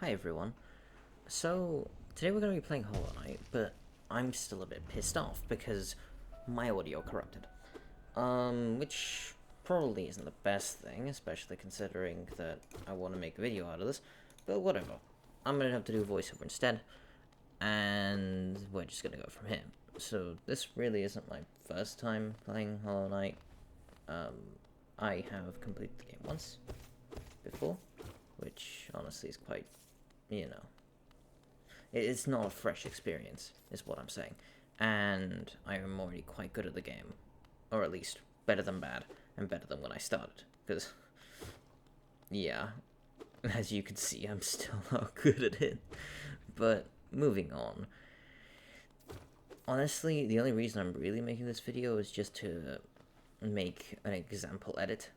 Hi everyone. So, today we're going to be playing Hollowknight, but I'm still a bit pissed off because my audio corrupted. Which probably isn't the best thing, especially considering that I want to make a video out of this, but whatever. I'm going to have to do voiceover instead, and we're just going to go from here. So, this really isn't my first time playing Hollowknight. I have completed the game once before, which honestly is quite, it's not a fresh experience, is what I'm saying. And I am already quite good at the game. Or at least better than bad, and better than when I started. Because, yeah, as you can see, I'm still not good at it. But, moving on. Honestly, the only reason I'm really making this video is just to make an example edit.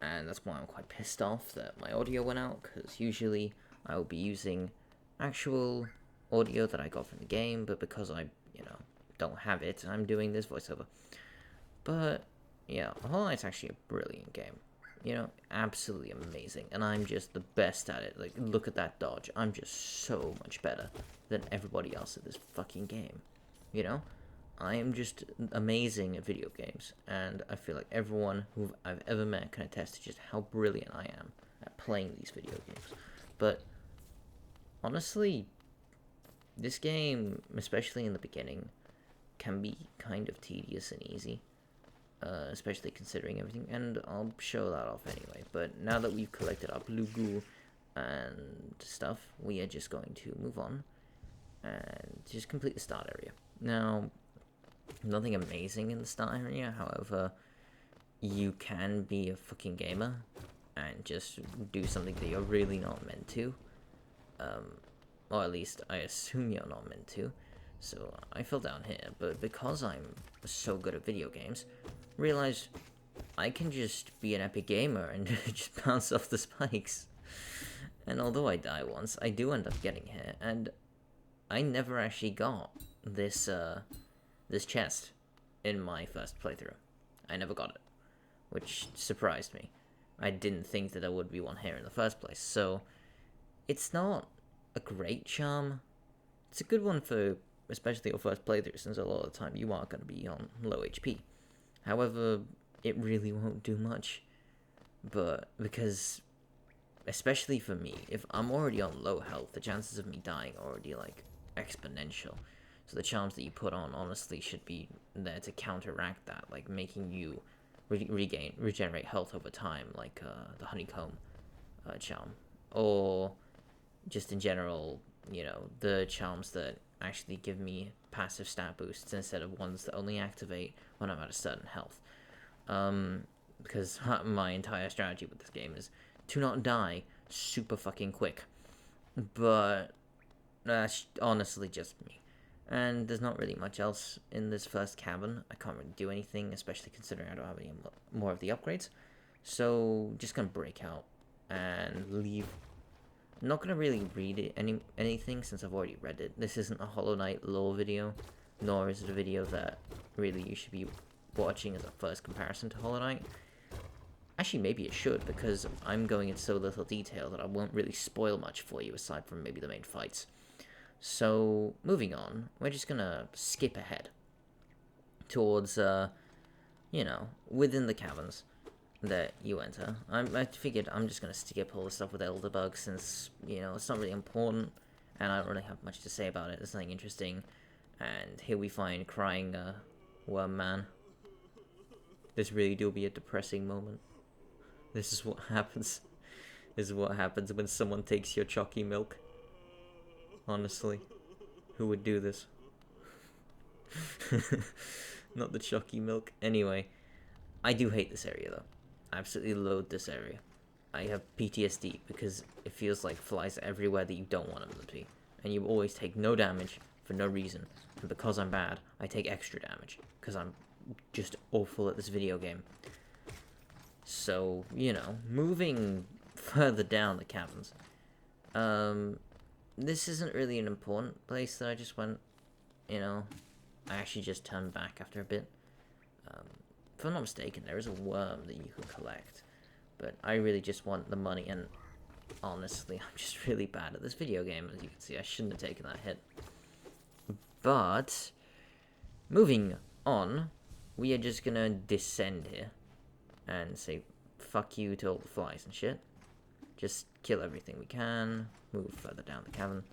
And that's why I'm quite pissed off that my audio went out, because usually I will be using actual audio that I got from the game, but because I, don't have it, I'm doing this voiceover. But, yeah, Hollow Knight's actually a brilliant game. Absolutely amazing, and I'm just the best at it. Like, look at that dodge. I'm just so much better than everybody else at this fucking game. I am just amazing at video games, and I feel like everyone who I've ever met can attest to just how brilliant I am at playing these video games. But honestly, this game, especially in the beginning, can be kind of tedious and easy, especially considering everything, and I'll show that off anyway. But now that we've collected our blue goo and stuff, we are just going to move on and just complete the start area. Now, nothing amazing in the start area, however, you can be a fucking gamer and just do something that you're really not meant to. Or at least I assume you're not meant to. So I fell down here, but because I'm so good at video games, realized I can just be an epic gamer and just bounce off the spikes. And although I die once, I do end up getting here, and I never actually got this chest in my first playthrough. I never got it, which surprised me. I didn't think that there would be one here in the first place, so it's not a great charm. It's a good one for especially your first playthrough, since a lot of the time you are going to be on low HP. However, it really won't do much, but because, especially for me, if I'm already on low health, the chances of me dying are already, like, exponential. So the charms that you put on, honestly, should be there to counteract that, like making you regenerate health over time, like the honeycomb charm, or just in general, the charms that actually give me passive stat boosts instead of ones that only activate when I'm at a certain health. Because my entire strategy with this game is to not die super fucking quick. But that's honestly just me. And there's not really much else in this first cabin. I can't really do anything, especially considering I don't have any more of the upgrades. So, just gonna break out and leave. I'm not gonna really read anything since I've already read it. This isn't a Hollow Knight lore video, nor is it a video that really you should be watching as a first comparison to Hollow Knight. Actually, maybe it should, because I'm going into so little detail that I won't really spoil much for you aside from maybe the main fights. So, moving on, we're just gonna skip ahead towards, within the caverns that you enter. I figured I'm just gonna skip all the stuff with Elderbug since, it's not really important, and I don't really have much to say about it. There's nothing interesting. And here we find crying, worm man. This really do be a depressing moment. This is what happens. This is what happens when someone takes your chalky milk. Honestly, who would do this? Not the chalky milk. Anyway, I do hate this area though. I absolutely loathe this area. I have PTSD because it feels like flies are everywhere that you don't want them to be. And you always take no damage for no reason. And because I'm bad, I take extra damage. Because I'm just awful at this video game. So, moving further down the caverns. This isn't really an important place that I just went, I actually just turned back after a bit. If I'm not mistaken, there is a worm that you can collect, but I really just want the money, and honestly, I'm just really bad at this video game. As you can see, I shouldn't have taken that hit. But, moving on, we are just gonna descend here and say fuck you to all the flies and shit. Just kill everything we can, move further down the cavern.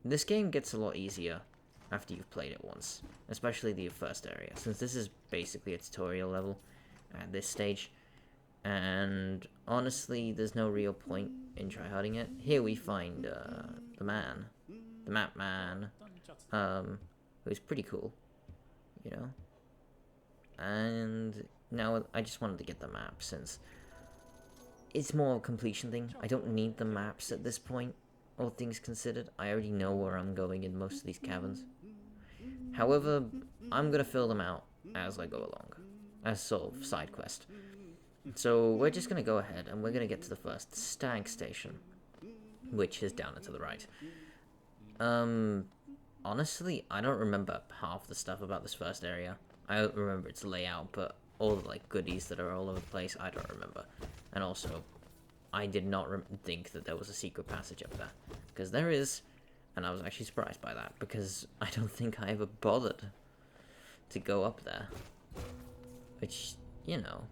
This game gets a lot easier after you've played it once, especially the first area, since this is basically a tutorial level at this stage. And honestly, there's no real point in tryharding it. Here we find the map man, who's pretty cool, you know. And now I just wanted to get the map, since it's more a completion thing. I don't need the maps at this point, all things considered. I already know where I'm going in most of these caverns. However, I'm gonna fill them out as I go along, as sort of side quest. So we're just gonna go ahead and we're gonna get to the first stag station, which is down and to the right. Honestly, I don't remember half the stuff about this first area. I don't remember its layout, but all the like goodies that are all over the place, I don't remember. And also, I did not think that there was a secret passage up there, because there is, and I was actually surprised by that, because I don't think I ever bothered to go up there. Which, you know,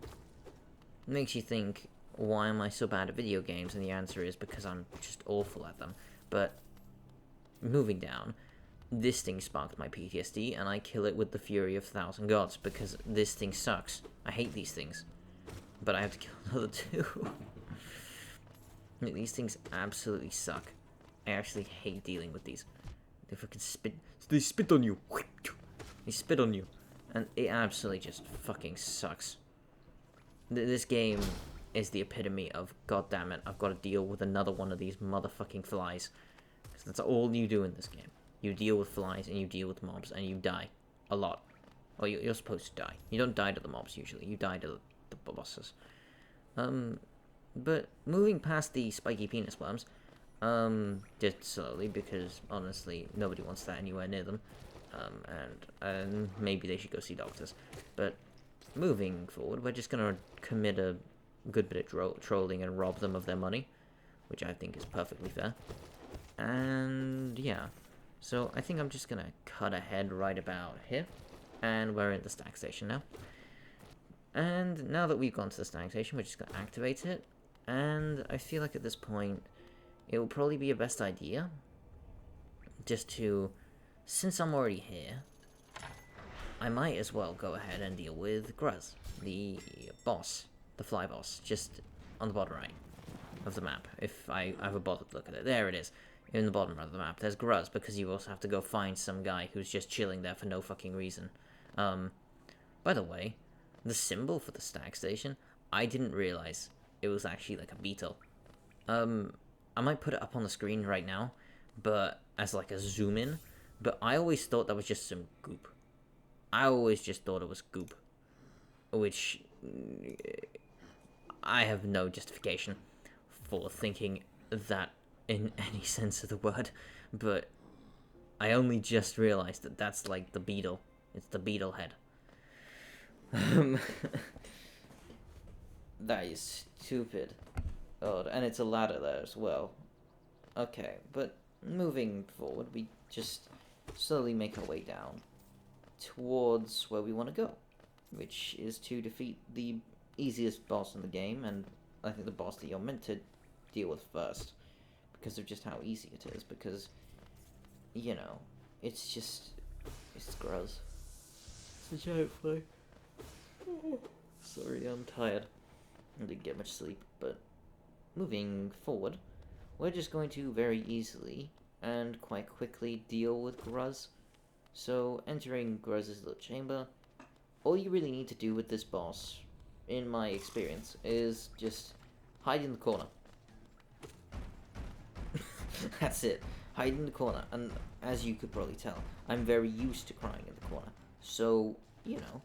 makes you think, why am I so bad at video games? And the answer is because I'm just awful at them. But moving down, this thing sparked my PTSD, and I kill it with the fury of 1,000 gods, because this thing sucks. I hate these things. But I have to kill another two. These things absolutely suck. I actually hate dealing with these. They fucking spit. They spit on you. They spit on you. And it absolutely just fucking sucks. This game is the epitome of, god damn it, I've got to deal with another one of these motherfucking flies. Because that's all you do in this game. You deal with flies and you deal with mobs and you die. A lot. Well, you're supposed to die. You don't die to the mobs usually. You die to the bosses. But moving past the spiky penis worms, just slowly, because honestly, nobody wants that anywhere near them. And maybe they should go see doctors. But moving forward, we're just gonna commit a good bit of trolling and rob them of their money, which I think is perfectly fair. And yeah, so I think I'm just gonna cut ahead right about here, and we're in the stag station now. And now that we've gone to the stag station, we're just gonna activate it. And I feel like at this point, it will probably be a best idea just to, since I'm already here, I might as well go ahead and deal with Gruz, the boss, the fly boss, just on the bottom right of the map. If I have a bothered look at it, there it is. In the bottom right of the map, there's Gruz, because you also have to go find some guy who's just chilling there for no fucking reason. By the way, the symbol for the stag station, I didn't realize it was actually like a beetle. I might put it up on the screen right now, but as like a zoom in, but I always thought that was just some goop. I always just thought it was goop, which I have no justification for thinking that in any sense of the word, but I only just realized that that's like the beetle. It's the beetle head. That is stupid. Oh, and it's a ladder there as well. Okay, but moving forward, we just slowly make our way down towards where we want to go, which is to defeat the easiest boss in the game, and I think the boss that you're meant to deal with first, because of just how easy it is, because, you know, it's gross. It's a giant fly. Sorry, I'm tired. I didn't get much sleep, but moving forward, we're just going to very easily and quite quickly deal with Gruz. So, entering Gruz's little chamber, all you really need to do with this boss, in my experience, is just hide in the corner. That's it. Hide in the corner. And as you could probably tell, I'm very used to crying in the corner. So, you know,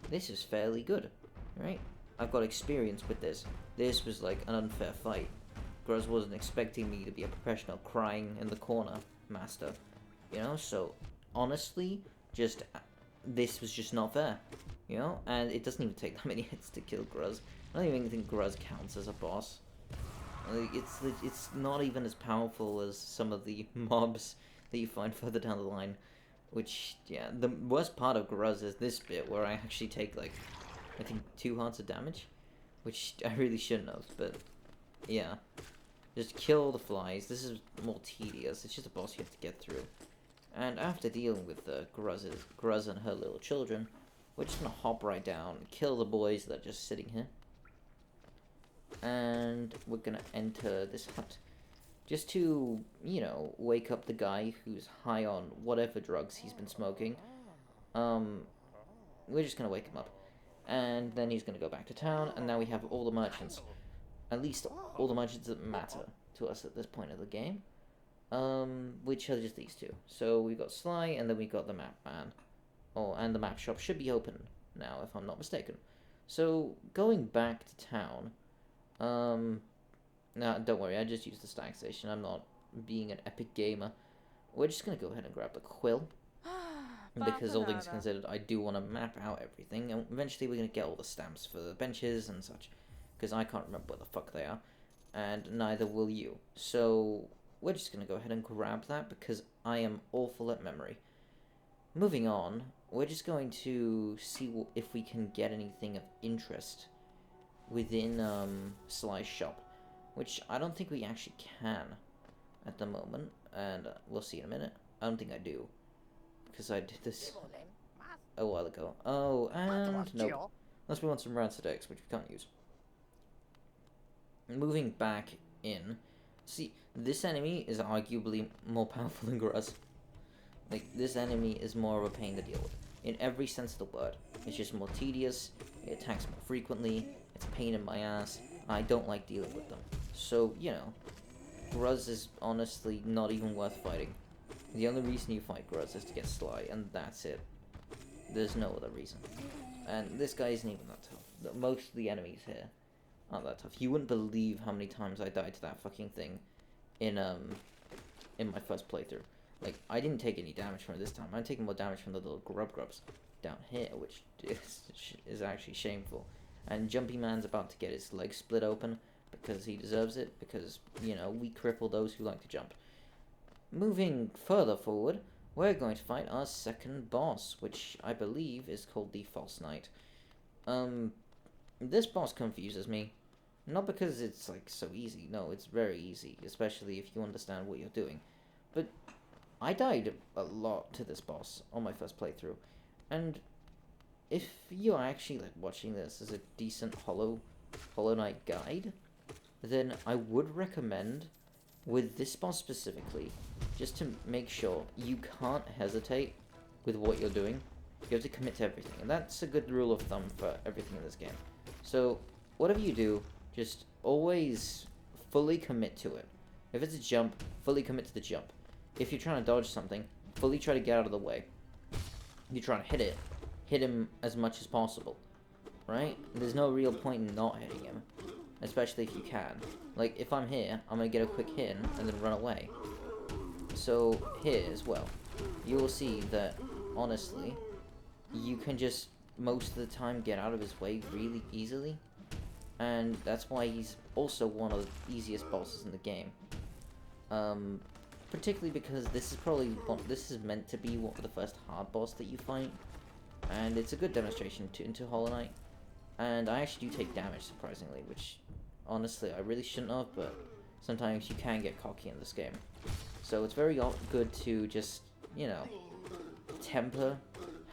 this is fairly good, right? I've got experience with this. This was like an unfair fight. Gruz wasn't expecting me to be a professional crying in the corner master, you know? So, honestly, this was just not fair, you know? And it doesn't even take that many hits to kill Gruz. I don't even think Gruz counts as a boss. Like, it's not even as powerful as some of the mobs that you find further down the line. Which, yeah, the worst part of Gruz is this bit where I actually take, like, I think 2 hearts of damage. Which I really shouldn't have, but yeah. Just kill the flies. This is more tedious. It's just a boss you have to get through. And after dealing with Gruz and her little children, we're just gonna hop right down, kill the boys that are just sitting here. And we're gonna enter this hut. Just to, you know, wake up the guy who's high on whatever drugs he's been smoking. We're just gonna wake him up. And then he's gonna go back to town, and now we have all the merchants. At least all the merchants that matter to us at this point of the game. Which are just these two. So we've got Sly, and then we got the map man. Oh, and the map shop should be open now, if I'm not mistaken. So, going back to town, no, don't worry, I just used the stack station. I'm not being an epic gamer. We're just gonna go ahead and grab the quill. Because all things considered, I do want to map out everything, and eventually we're going to get all the stamps for the benches and such, because I can't remember what the fuck they are, and neither will you. So we're just going to go ahead and grab that, because I am awful at memory. Moving on, we're just going to see if we can get anything of interest within Sly's shop, which I don't think we actually can at the moment, and we'll see in a minute. I don't think I do. Because I did this a while ago. Oh, and nope. Unless we want some rancid eggs, which we can't use. Moving back in. See, this enemy is arguably more powerful than Gruz. Like, this enemy is more of a pain to deal with. In every sense of the word. It's just more tedious, it attacks more frequently, it's a pain in my ass, I don't like dealing with them. So, you know, Gruz is honestly not even worth fighting. The only reason you fight Gruz is to get Sly, and that's it. There's no other reason. And this guy isn't even that tough. Most of the enemies here aren't that tough. You wouldn't believe how many times I died to that fucking thing in my first playthrough. Like, I didn't take any damage from it this time. I'm taking more damage from the little grubs down here, which is actually shameful. And Jumpy Man's about to get his leg split open because he deserves it, because, you know, we cripple those who like to jump. Moving further forward, we're going to fight our second boss, which I believe is called the Hollowknight. This boss confuses me. Not because it's, like, so easy. No, it's very easy, especially if you understand what you're doing. But I died a lot to this boss on my first playthrough. And if you're actually, like, watching this as a decent Hollowknight guide, then I would recommend, with this boss specifically, just to make sure you can't hesitate with what you're doing. You have to commit to everything, and that's a good rule of thumb for everything in this game. So, whatever you do, just always fully commit to it. If it's a jump, fully commit to the jump. If you're trying to dodge something, fully try to get out of the way. If you're trying to hit it, hit him as much as possible, right? There's no real point in not hitting him, especially if you can. Like, if I'm here, I'm gonna get a quick hit and then run away. So, here as well, you will see that, honestly, you can just, most of the time, get out of his way really easily. And that's why he's also one of the easiest bosses in the game. Particularly because this is meant to be one of the first hard boss that you fight. And it's a good demonstration into Hollowknight. And I actually do take damage, surprisingly, which, honestly, I really shouldn't have, but sometimes you can get cocky in this game. So it's very good to just, you know, temper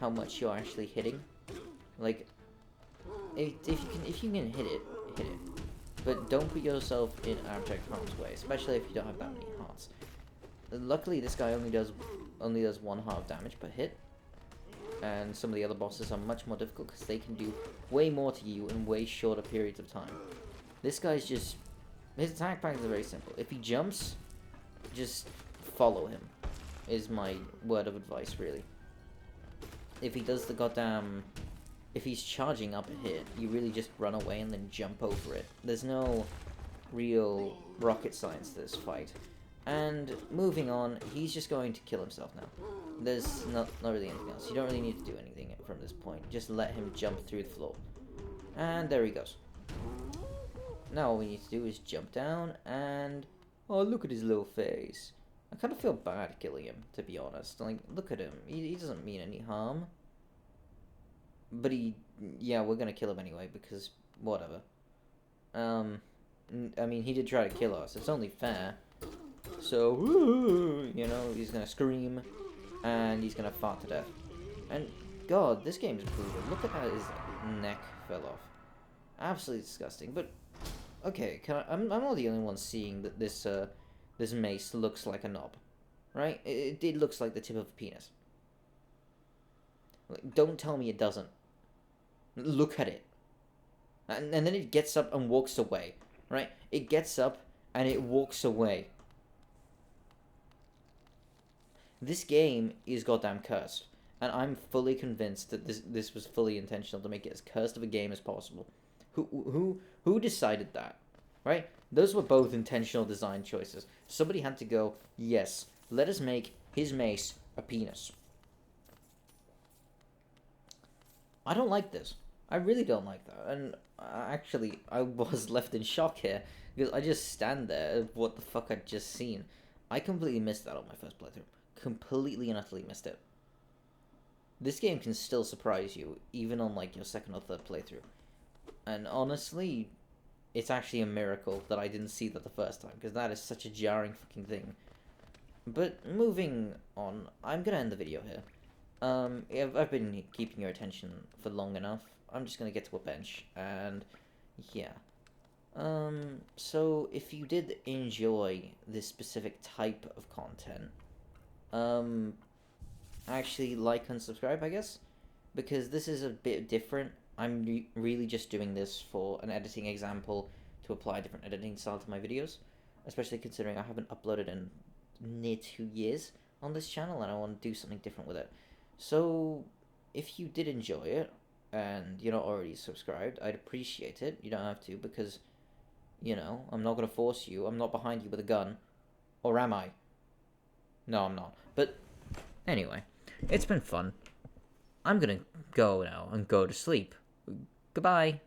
how much you're actually hitting. Like, if you can hit it, hit it. But don't put yourself in abject harm's way, especially if you don't have that many hearts. Luckily, this guy only does 1 heart of damage per hit. And some of the other bosses are much more difficult because they can do way more to you in way shorter periods of time. This guy's just... his attack patterns are very simple. If he jumps, just follow him, is my word of advice, really. If he does the goddamn... if he's charging up a hit, you really just run away and then jump over it. There's no real rocket science to this fight. And moving on, he's just going to kill himself now. There's not really anything else. You don't really need to do anything from this point. Just let him jump through the floor. And there he goes. Now all we need to do is jump down and... Oh, look at his little face. I kind of feel bad killing him, to be honest. Like, look at him. He doesn't mean any harm. But yeah, we're gonna kill him anyway, because whatever. I mean, he did try to kill us. It's only fair. So, you know, he's gonna scream, and he's gonna fart to death. And, God, this game's brutal. Look at how his neck fell off. Absolutely disgusting. But, okay, I'm not the only one seeing that this mace looks like a knob. Right? It looks like the tip of a penis. Like, don't tell me it doesn't. Look at it. And then it gets up and walks away. Right? It gets up and it walks away. This game is goddamn cursed. And I'm fully convinced that this was fully intentional to make it as cursed of a game as possible. Who decided that? Right? Those were both intentional design choices. Somebody had to go, yes, let us make his mace a penis. I don't like this. I really don't like that. And actually, I was left in shock here. Because I just stand there of what the fuck I'd just seen. I completely missed that on my first playthrough. Completely and utterly missed it. This game can still surprise you, even on like your second or third playthrough. And honestly, it's actually a miracle that I didn't see that the first time, because that is such a jarring fucking thing. But moving on, I'm gonna end the video here. I've been keeping your attention for long enough. I'm just gonna get to a bench, and yeah. So if you did enjoy this specific type of content, actually like and subscribe, I guess, because this is a bit different. I'm really just doing this for an editing example to apply a different editing style to my videos, especially considering I haven't uploaded in near 2 years on this channel and I want to do something different with it. So if you did enjoy it and you're not already subscribed, I'd appreciate it. You don't have to, because, you know, I'm not going to force you. I'm not behind you with a gun. Or am I? No, I'm not. But anyway, it's been fun. I'm gonna go now and go to sleep. Goodbye.